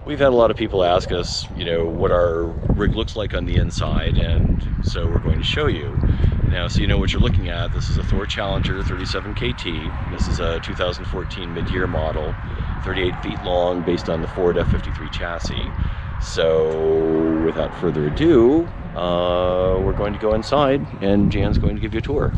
we've had a lot of people ask us, you know, what our rig looks like on the inside, and so we're going to show you. Now, so you know what you're looking at, this is a Thor Challenger 37 KT. This is a 2014 mid-year model, 38 feet long, based on the Ford F-53 chassis. So, without further ado, we're going to go inside, and Jan's going to give you a tour.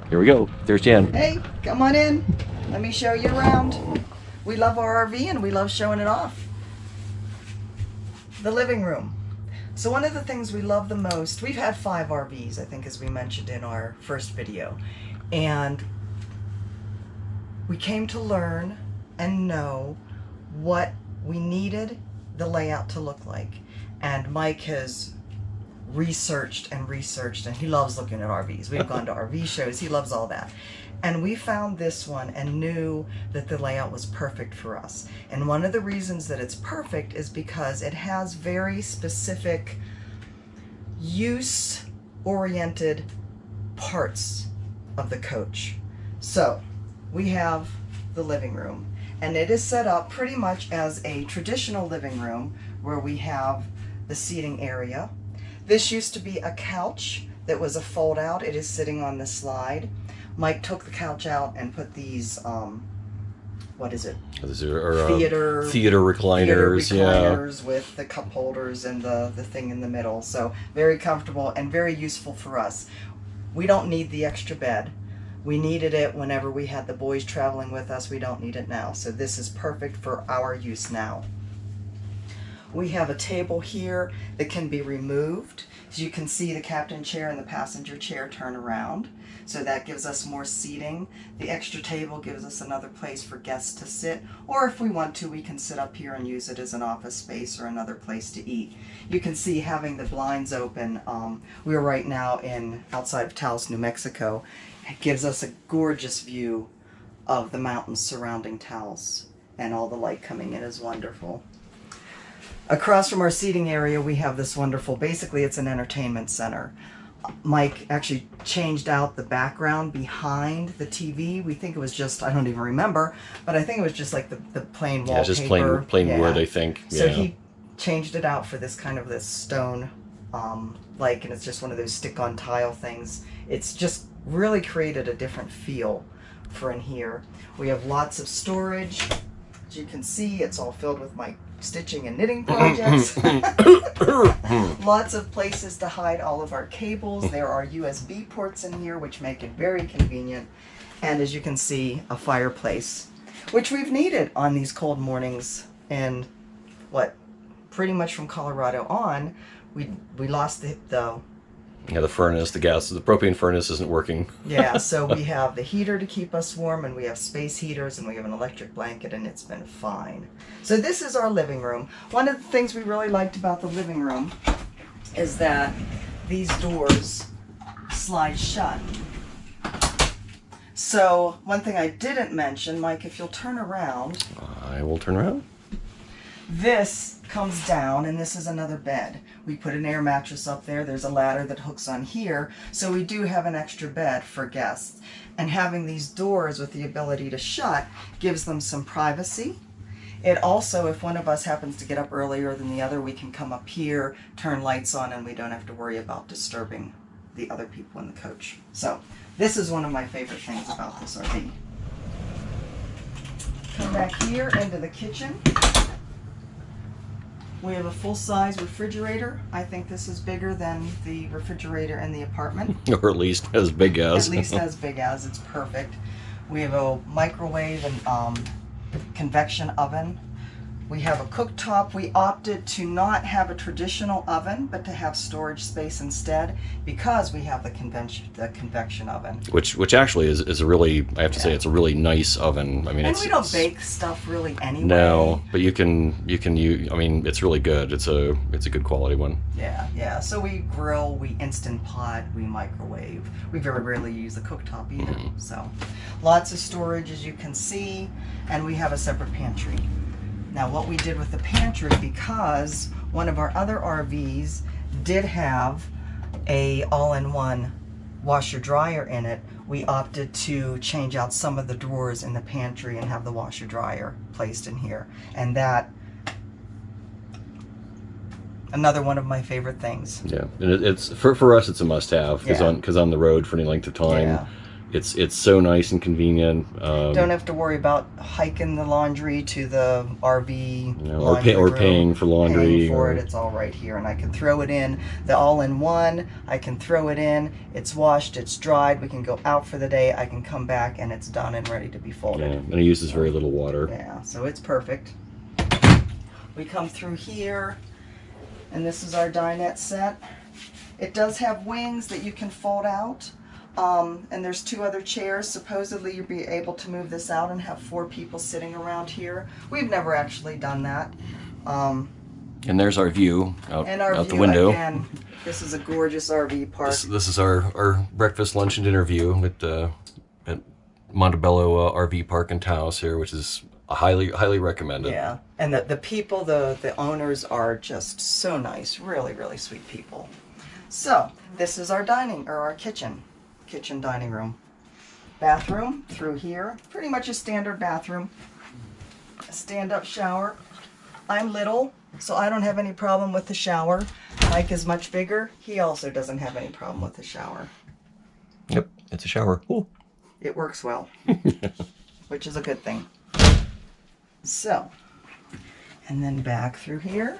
Here we go. There's Jan. Hey, come on in. Let me show you around. We love our RV and we love showing it off. The living room. So one of the things we love the most, we've had 5 RVs, I think, as we mentioned in our first video. And we came to learn and know what we needed the layout to look like. And Mike has researched and researched, and he loves looking at RVs. We've gone to RV shows, he loves all that. And we found this one and knew that the layout was perfect for us. And one of the reasons that it's perfect is because it has very specific use-oriented parts of the coach. So we have the living room, and it is set up pretty much as a traditional living room where we have the seating area. This used to be a couch that was a fold out. It is sitting on the slide. Mike took the couch out and put these, what is it? Theater recliners, with the cup holders and the thing in the middle. So very comfortable and very useful for us. We don't need the extra bed. We needed it whenever we had the boys traveling with us. We don't need it now. So this is perfect for our use now. We have a table here that can be removed. As you can see, the captain chair and the passenger chair turn around. So that gives us more seating. The extra table gives us another place for guests to sit. Or if we want to, we can sit up here and use it as an office space or another place to eat. You can see having the blinds open. We're right now outside of Taos, New Mexico. It gives us a gorgeous view of the mountains surrounding Taos. And all the light coming in is wonderful. Across from our seating area, we have this wonderful, basically it's an entertainment center. Mike actually changed out the background behind the TV. We think it was just, I don't even remember, but I think it was just like the plain wallpaper. Yeah, just plain wood, I think. So he changed it out for this kind of this stone, and it's just one of those stick-on tile things. It's just really created a different feel for in here. We have lots of storage. As you can see, it's all filled with my stitching and knitting projects. Lots of places to hide all of our cables. There are USB ports in here, which make it very convenient. And as you can see, a fireplace, which we've needed on these cold mornings. And pretty much from Colorado on, we lost the furnace, the propane furnace isn't working. Yeah, so we have the heater to keep us warm, and we have space heaters, and we have an electric blanket, and it's been fine. So this is our living room. One of the things we really liked about the living room is that these doors slide shut. So one thing I didn't mention, Mike, if you'll turn around. I will turn around. This comes down, and this is another bed. We put an air mattress up there. There's a ladder that hooks on here, so we do have an extra bed for guests. And having these doors with the ability to shut gives them some privacy. It also, if one of us happens to get up earlier than the other, we can come up here, turn lights on, and we don't have to worry about disturbing the other people in the coach. So this is one of my favorite things about this RV. Come back here into the kitchen. We have a full-size refrigerator. I think this is bigger than the refrigerator in the apartment. Or at least as big as. At least as big as. It's perfect. We have a microwave and convection oven. We have a cooktop. We opted to not have a traditional oven, but to have storage space instead, because we have the convection oven. Which actually is a really, I have to say, it's a really nice oven. I mean, we don't bake stuff really anyway. No, but you can use. I mean, it's really good. It's a good quality one. Yeah. So we grill, we Instant Pot, we microwave. We very rarely use the cooktop either. So lots of storage, as you can see, and we have a separate pantry. Now what we did with the pantry, because one of our other RVs did have a all-in-one washer dryer in it, we opted to change out some of the drawers in the pantry and have the washer dryer placed in here. And that Another one of my favorite things. Yeah, and it's for us, it's a must-have because on the road for any length of time, Yeah. it's so nice and convenient. Don't have to worry about hiking the laundry to the RV laundry or room, paying for laundry. Paying for it. It's all right here, and I can throw it in the all-in-one. I can throw it in. It's washed. It's dried. We can go out for the day. I can come back, and it's done and ready to be folded. Yeah, and it uses very little water. Yeah, so it's perfect. We come through here, and this is our dinette set. It does have wings that you can fold out. And there's 2 other chairs. Supposedly you'll be able to move this out and have 4 people sitting around here. We've never actually done that. And there's our view out the window. Again, this is a gorgeous RV park. This is our breakfast, lunch, and dinner view at Montebello RV Park in Taos here, which is highly recommended. Yeah, and the people, the owners are just so nice. Really, really sweet people. So this is our kitchen dining room. Bathroom through here, pretty much a standard bathroom. A stand-up shower. I'm little, so I don't have any problem with the shower. Mike is much bigger. He also doesn't have any problem with the shower. Yep, it's a shower. Ooh. It works well, which is a good thing. So, and then back through here.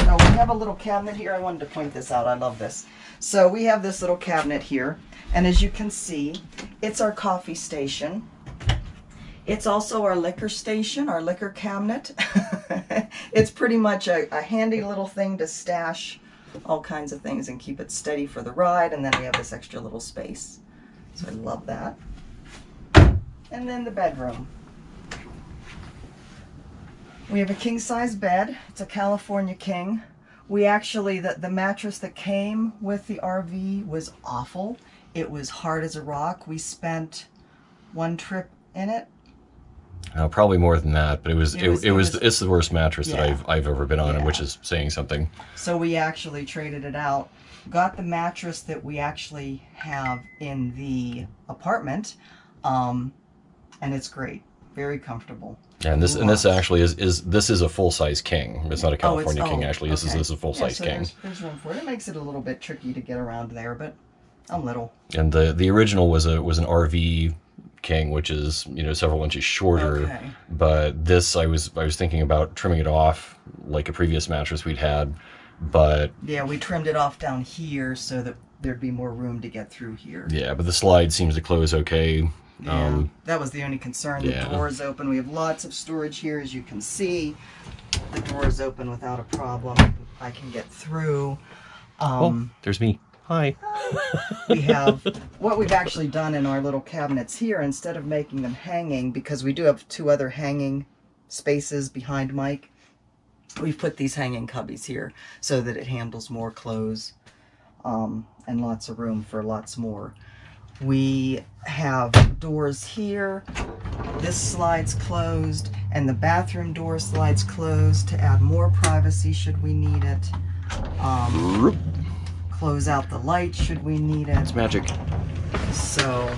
Oh, we have a little cabinet here. I wanted to point this out. I love this. So we have this little cabinet here, and as you can see, it's our coffee station. It's also our liquor station, our liquor cabinet. It's pretty much a handy little thing to stash all kinds of things and keep it steady for the ride, and then we have this extra little space. So I love that. And then the bedroom. We have a king-size bed. It's a California king. We actually, the mattress that came with the RV was awful. It was hard as a rock. We spent 1 trip in it. Probably more than that, but it's the worst mattress that I've ever been on, which is saying something. So we actually traded it out. Got the mattress that we actually have in the apartment, and it's great. Very comfortable. Yeah, and this actually is a full-size king. It's not a California king, actually. This is a full-size king. There's room for it. It makes it a little bit tricky to get around there, but I'm little. And the original was an RV king, which is several inches shorter. Okay. But this, I was thinking about trimming it off like a previous mattress we'd had, but yeah, we trimmed it off down here so that there'd be more room to get through here. Yeah, but the slide seems to close okay. Yeah, that was the only concern. The door is open. We have lots of storage here, as you can see. The door is open without a problem. I can get through. Oh, there's me. Hi. We have what we've actually done in our little cabinets here. Instead of making them hanging, because we do have 2 other hanging spaces behind Mike, we've put these hanging cubbies here so that it handles more clothes and lots of room for lots more. We have doors here. This slides closed, and the bathroom door slides closed to add more privacy should we need it. Close out the light should we need it. It's magic. So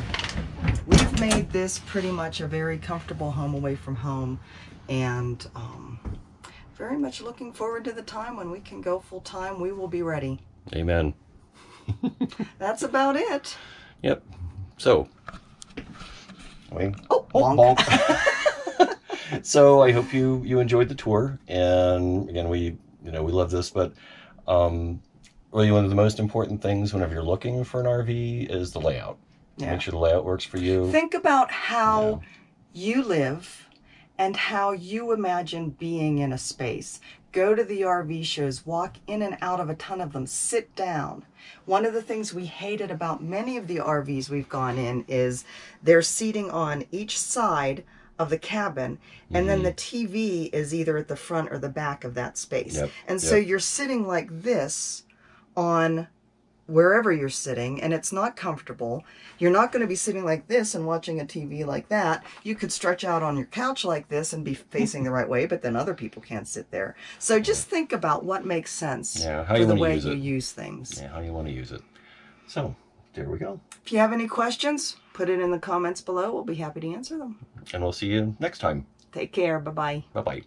we've made this pretty much a very comfortable home away from home, and very much looking forward to the time when we can go full time. We will be ready. Amen. That's about it. Yep. So, bonk. So I hope you enjoyed the tour, and again, we love this, but really one of the most important things whenever you're looking for an RV is the layout. Yeah. Make sure the layout works for you. Think about how you live and how you imagine being in a space. Go to the RV shows, walk in and out of a ton of them, sit down. One of the things we hated about many of the RVs we've gone in is there's seating on each side of the cabin, and then the TV is either at the front or the back of that space. And so you're sitting like this on wherever you're sitting, and it's not comfortable. You're not going to be sitting like this and watching a TV like that. You could stretch out on your couch like this and be facing the right way, but then other people can't sit there. So just think about what makes sense for the way you use things. Yeah, how you want to use it. So, there we go. If you have any questions, put it in the comments below. We'll be happy to answer them. And we'll see you next time. Take care. Bye-bye. Bye-bye.